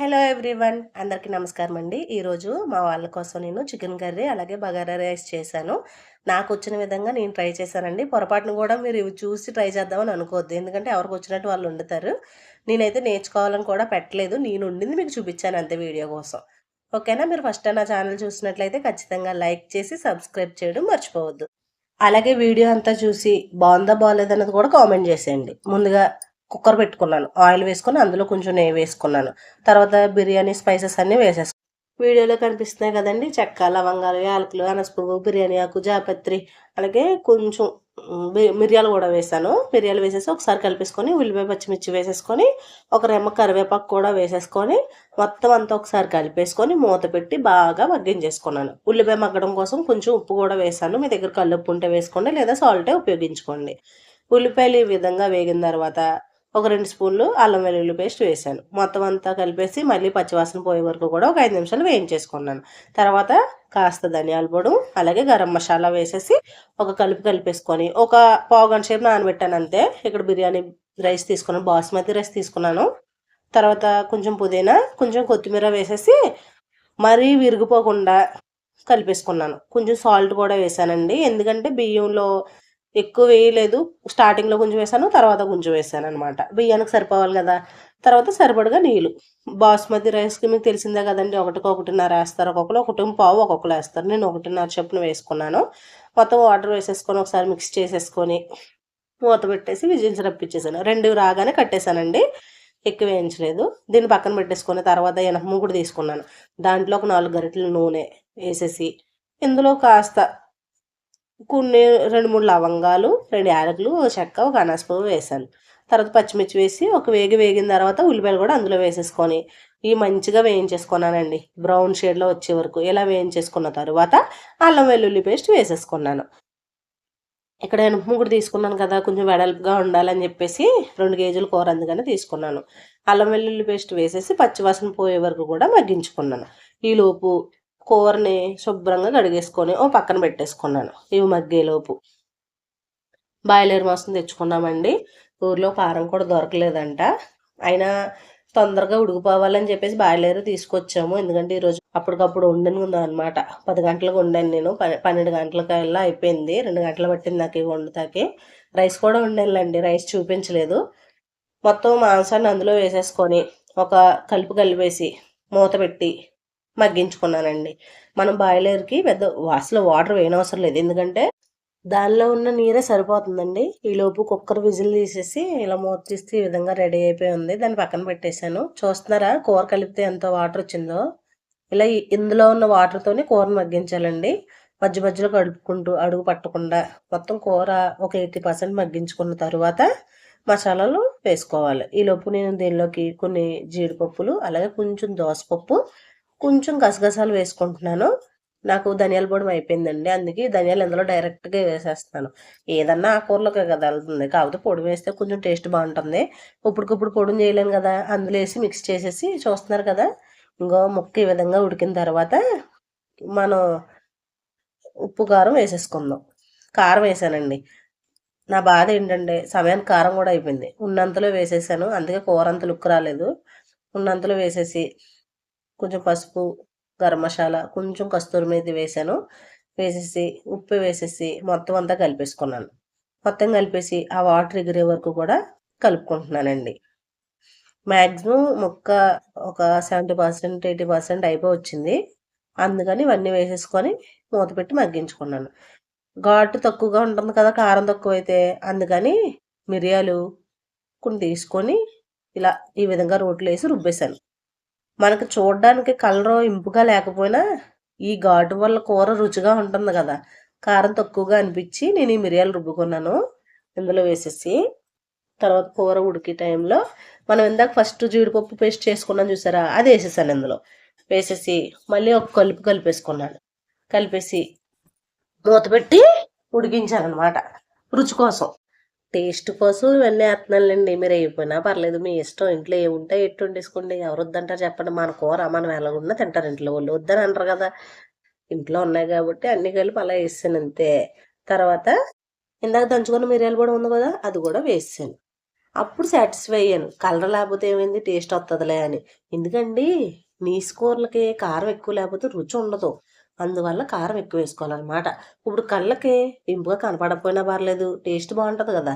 Hello everyone, అందరికీ నమస్కారం అండి. ఈరోజు మా వాళ్ళ కోసం నేను చికెన్ కర్రీ అలాగే బగారా రైస్ చేశాను. నాకు వచ్చిన విధంగా నేను ట్రై చేశానండి. పొరపాటున కూడా మీరు ఇవి చూసి ట్రై చేద్దామని అనుకోవద్దు. ఎందుకంటే ఎవరికి వచ్చినట్టు వాళ్ళు వండుతారు. నేనైతే నేర్చుకోవాలని కూడా పెట్టలేదు. నేను వండింది మీకు చూపించాను అంతే వీడియో కోసం. ఓకేనా? మీరు ఫస్ట్ టైం నా ఛానల్ చూసినట్లయితే ఖచ్చితంగా లైక్ చేసి సబ్స్క్రైబ్ చేయడం మర్చిపోవద్దు. అలాగే వీడియో అంతా చూసి బావుందా? బాలేదన్నది కూడా కామెంట్ చేసేయండి. ముందుగా కుక్కర్ పెట్టుకున్నాను. ఆయిల్ వేసుకొని అందులో కొంచెం నెయ్యి వేసుకున్నాను. తర్వాత బిర్యానీ స్పైసెస్ అన్నీ వేసేసుకున్నాను. వీడియోలో కనిపిస్తున్నాయి కదండీ! చెక్క, లవంగాలు, యాలకులు, అనసపువ్వు, బిర్యానీ ఆకు, జాపత్రి అలాగే కొంచెం మిరియాలు కూడా వేశాను. మిరియాలు వేసేసి ఒకసారి కలిపేసుకొని ఉల్లిపాయ, పచ్చిమిర్చి వేసేసుకొని ఒక రెమ్మ కరివేపాకు కూడా వేసేసుకొని మొత్తం అంతా ఒకసారి కలిపేసుకొని మూత పెట్టి బాగా మగ్గించేసుకున్నాను. ఉల్లిపాయ మగ్గడం కోసం కొంచెం ఉప్పు కూడా వేశాను. మీ దగ్గర కల్లుప్పు ఉంటే వేసుకోండి, లేదా సాల్టే ఉపయోగించుకోండి. ఉల్లిపాయలు ఈ విధంగా వేగిన తర్వాత ఒక 2 స్పూన్లు అల్లం వెల్లుల్లి పేస్ట్ వేశాను. మొత్తం అంతా కలిపేసి మళ్ళీ పచ్చివాసన పోయే వరకు కూడా ఒక 5 నిమిషాలు వేయించేసుకున్నాను. తర్వాత కాస్త ధనియాల పొడి అలాగే గరం మసాలా వేసేసి ఒక కలిపేసుకొని ఒక పావుగంట సేపు నానబెట్టాను అంతే. ఇక్కడ బిర్యానీ రైస్ తీసుకున్నాను, బాస్మతి రైస్ తీసుకున్నాను. తర్వాత కొంచెం పుదీనా, కొంచెం కొత్తిమీర వేసేసి మరీ విరిగిపోకుండా కలిపేసుకున్నాను. కొంచెం సాల్ట్ కూడా వేసానండి. ఎందుకంటే బియ్యంలో ఎక్కువ వేయలేదు. స్టార్టింగ్‌లో కొంచెం వేసాను. తర్వాత కొంచెం వేసాననమాట. బియ్యానికి సరిపోవాలి కదా! తర్వాత సరిపడగా నీళ్ళు. బాస్మతి రైస్‌కి మీకు తెలిసిందే కదండీ! ఒకటికి 1:30 ఏస్తారు ఒక్కొక్కళ్ళు. 1:15 ఒక్కొక్కళ్ళు ఏస్తారు. నేను 1:30 చొప్పున వేసుకున్నాను. మొత్తం వాటర్ వేసేసుకొని ఒకసారి మిక్స్ చేసేసుకొని మూత పెట్టేసి విజిల్స్ రప్పించేసాను. 2 రాగానే కట్టేసానండి. ఎక్కువ వేయించలేదు. దీన్ని పక్కన పెట్టేసుకొని తర్వాత ఎనప మూకుడు తీసుకున్నాను. దాంట్లో ఒక 4 గరిటెల నూనె వేసేసి ఇందులో కాస్త కొన్ని 2, 3 లవంగాలు, 2 యాలకులు, ఒక చెక్క, ఒక అనాసపువ్వు వేశాను. తర్వాత పచ్చిమిర్చి వేసి ఒక వేగిన తర్వాత ఉల్లిపాయలు కూడా అందులో వేసేసుకొని ఇవి మంచిగా వేయించేసుకున్నానండి. బ్రౌన్ షేడ్‌లో వచ్చే వరకు. ఇలా వేయించేసుకున్న తరువాత అల్లం వెల్లుల్లి పేస్ట్ వేసేసుకున్నాను. ఇక్కడ ఎనుపుముగుడు తీసుకున్నాను కదా! కొంచెం వెడల్పుగా ఉండాలని చెప్పేసి 2 కేజీల కూర అందుకని తీసుకున్నాను. అల్లం వెల్లుల్లి పేస్ట్ వేసేసి పచ్చివాసన పోయే వరకు కూడా మగ్గించుకున్నాను. ఈలోపు కూరని శుభ్రంగా కడిగేసుకొని ఓ పక్కన పెట్టేసుకున్నాను. ఇవి మగ్గేలోపు బాయిలర్ మాంసం తెచ్చుకున్నామండి. ఊర్లో కారం కూడా దొరకలేదంట. అయినా తొందరగా ఉడికిపోవాలని చెప్పేసి బాయిలర్ తీసుకొచ్చాము. ఎందుకంటే ఈరోజు అప్పటికప్పుడు వండుకుందాం అనమాట. 10 గంటలకు వండాను నేను. 12 గంటలకల్లా అయిపోయింది. 2 గంటలు పట్టింది నాకు ఇవి వండుతాకి. రైస్ కూడా వండానులేండి. రైస్ చూపించలేదు. మొత్తం మాంసాన్ని అందులో వేసేసుకొని ఒక కలిపేసి మూత పెట్టి మగ్గించుకున్నానండి. మనం బాయిలర్‌కి పెద్ద అసలు వాటర్ వేయనవసరం లేదు. ఎందుకంటే దానిలో ఉన్న నీరే సరిపోతుందండి. ఈలోపు కుక్కర్ విజిల్ తీసేసి ఇలా మూత తీస్తే ఈ విధంగా రెడీ అయిపోయి ఉంది. దాన్ని పక్కన పెట్టేశాను. చూస్తున్నారా కూర కలిపితే ఎంత వాటర్ వచ్చిందో? ఇలా ఇందులో ఉన్న వాటర్‌తోనే కూరను మగ్గించాలండి. మధ్యలో కలుపుకుంటూ అడుగు పట్టకుండా మొత్తం కూర ఒక 80% మగ్గించుకున్న తరువాత మసాలాలు వేసుకోవాలి. ఈలోపు నేను దీనిలోకి కొన్ని జీడిపప్పులు, అలాగే కొంచెం దోసపప్పు, కొంచెం గసగసాలు వేసుకుంటున్నాను. నాకు ధనియాల పొడి అయిపోయిందండి. అందుకే ధనియాలు ఇందులో డైరెక్ట్‌గా వేసేస్తాను. ఏదన్నా ఆకుకూరలోకే కదా ఎళ్తుంది. కాకపోతే పొడి వేస్తే కొంచెం టేస్ట్ బావుంటుంది. ఇప్పటికిప్పుడు పొడిని చేయలేను కదా! అందులో ఏసి మిక్స్ చేసేసి చూస్తున్నారు కదా! ఇంగో ముక్క ఈ విధంగా ఉడికిన తర్వాత మనం ఉప్పు, కారం వేసేసుకుందాం. కారం వేసానండి. నా బాధ ఏంటంటే సమయానికి కారం కూడా అయిపోయింది. ఉన్నంతలో వేసేసాను. అందుకే కూర అంత లుక్ రాలేదు. ఉన్నంతలో వేసేసి కొంచెం పసుపు, గరం మసాలా, కొంచెం కస్తూరి మేతి వేశాను. వేసేసి ఉప్పు వేసేసి మొత్తం అంతా కలిపేసుకున్నాను. మొత్తం కలిపేసి ఆ వాటర్ ఎగిరే వరకు కూడా కలుపుకుంటున్నానండి. మాక్సిమం ముక్క ఒక 70%, 80% అయిపోవచ్చింది. అందుకని ఇవన్నీ వేసేసుకొని మూత పెట్టి మగ్గించుకున్నాను. ఘాటు తక్కువగా ఉంటుంది కదా! కారం తక్కువైతే. అందుకని మిరియాలు కొన్ని తీసుకొని ఇలా ఈ విధంగా రోట్లో ఏసి రుబ్బేశాను. మనకు చూడ్డానికి కలరు ఇంపుగా లేకపోయినా ఈ ఘాటు వల్ల కూర రుచిగా ఉంటుంది గదా! కారం తక్కువగా అనిపిచ్చి నేను ఈ మిరియాలు రుబ్బుకున్నాను. ఇందులో వేసేసి తర్వాత కూర ఉడికే టైంలో మనం ఇందాక ఫస్ట్ జీడిపప్పు పేస్ట్ చేసుకున్నాం చూసారా? అది ఏసేసాను ఇందులో. వేసేసి మళ్ళీ ఒక కలిపేసుకున్నాను. కలిపేసి మూత పెట్టి ఉడికించాననమాట రుచి కోసం. టేస్ట్ కోసం ఇవన్నీ ఏత్తన్నానులెండి. మీరేయకపోయినా పర్లేదు. మీ ఇష్టం. ఇంట్లో ఏముంటే ఎట్టు వండేసుకోండి. ఎవరు వద్దంటారు చెప్పండి. మన కూర మనం ఎలాగున్నా తింటారు ఇంట్లో వాళ్ళు. వద్దని అనరు కదా! ఇంట్లో ఉన్నాయి కాబట్టి అన్నీ కలిపి అలా ఏసేసాను అంతే. తర్వాత ఇందాక దంచుకున్న మిరియాల పొడి ఉంది కదా! అది కూడా వేసేసాను. అప్పుడు సాటిస్ఫై అయ్యాను. కలర్ లేకపోతే ఏమైంది టేస్ట్ వత్తదిలే అని. ఎందుకండి నీసు కూరలకి కారం ఎక్కువ లేకపోతే రుచి ఉండదు. అందువల్ల కారం ఎక్కువేసుకోవాలనమాట. ఇప్పుడు కళ్ళకి ఇంపుగా కనపడకపోయినా పర్లేదు టేస్ట్ బావుంటది గదా!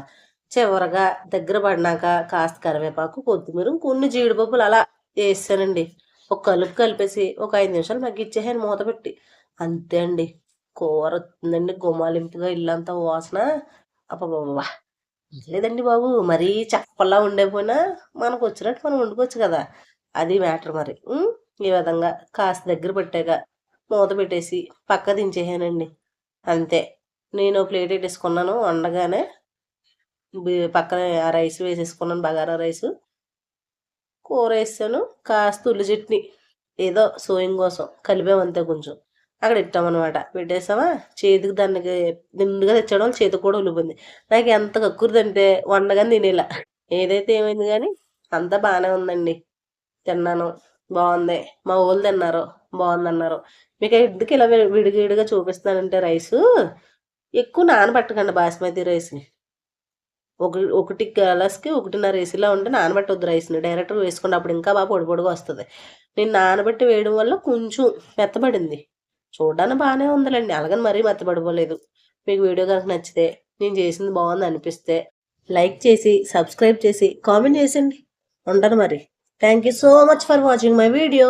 చివరగా దగ్గర పడినాక కాస్త కరివేపాకు, కొత్తిమీర, కొన్ని జీడిపప్పులు అలా ఏసేసానండి. ఒక కలుపు కలిపేసి ఒక 5 నిమిషాలు మగ్గిచ్చేసాను మూత పెట్టి. అంతే అండి. కూరొత్తుందండి గుమాలింపుగా ఇల్లంతా వాసన. అబ్బబ్బబ్బా! లేదండి బాబు. మరీ చెప్పలా ఉండకపోయినా మనకొచ్చినట్టు మనం వండుకోవచ్చు కదా! అది మ్యాటర్ మరి. ఈ విధంగా కాస్త దగ్గర పెట్టాక మూత పెట్టేసి పక్క దించేసానండి. అంతే. నేను ప్లేట్ ఎట్టేసుకున్నాను వండగానే పక్కనే ఆ రైస్ వేసేసుకున్నాను బగారా రైసు. కూరేసేసాను. కాస్త ఉల్లి చట్నీ ఏదో సోయింగ్ కోసం కలిపామంతే కొంచెం. అక్కడ ఇట్టామనమాట. పెట్టేసామా చేతికి దానికి నిండుగా తెచ్చాడు వాళ్ళ చేతికి కూడా ఉల్లిపోయింది. నాకు ఎంత కక్కుర్తంటే వండగానే తినేలా. ఏదైతే ఏమైంది గానీ అంతా బానే ఉందండి. తిన్నాను. బావుంది. మా వోళ్ళు తిన్నారు. బావుందన్నారు. మీకు ఎందుకు ఇలా విడివిడిగా చూపిస్తున్నానంటే రైసు ఎక్కువ నానబెట్టకండి బాస్మతి రైస్‌ని. ఒకటి గ్లాస్‌కి 1:30 ఏసేలా ఉంటే నానబెట్టొద్దు రైస్‌ని. డైరెక్ట్‌గా వేసుకోండి. అప్పుడు ఇంకా బాగా పొడి పొడిగా వస్తది. నేను నానబెట్టి వేయడం వల్ల కొంచెం మెత్తబడింది. చూడ్డానికి బానే ఉందిలెండి. అలాగని మరీ మెత్తబడిపోలేదు. మీకు వీడియో గనుక నచ్చితే, నేను చేసింది బావుందనిపిస్తే లైక్ చేసి, సబ్స్క్రైబ్ చేసి, కామెంట్ చేసేయండి. ఉంటాను మరి. Thank you so much for watching my video.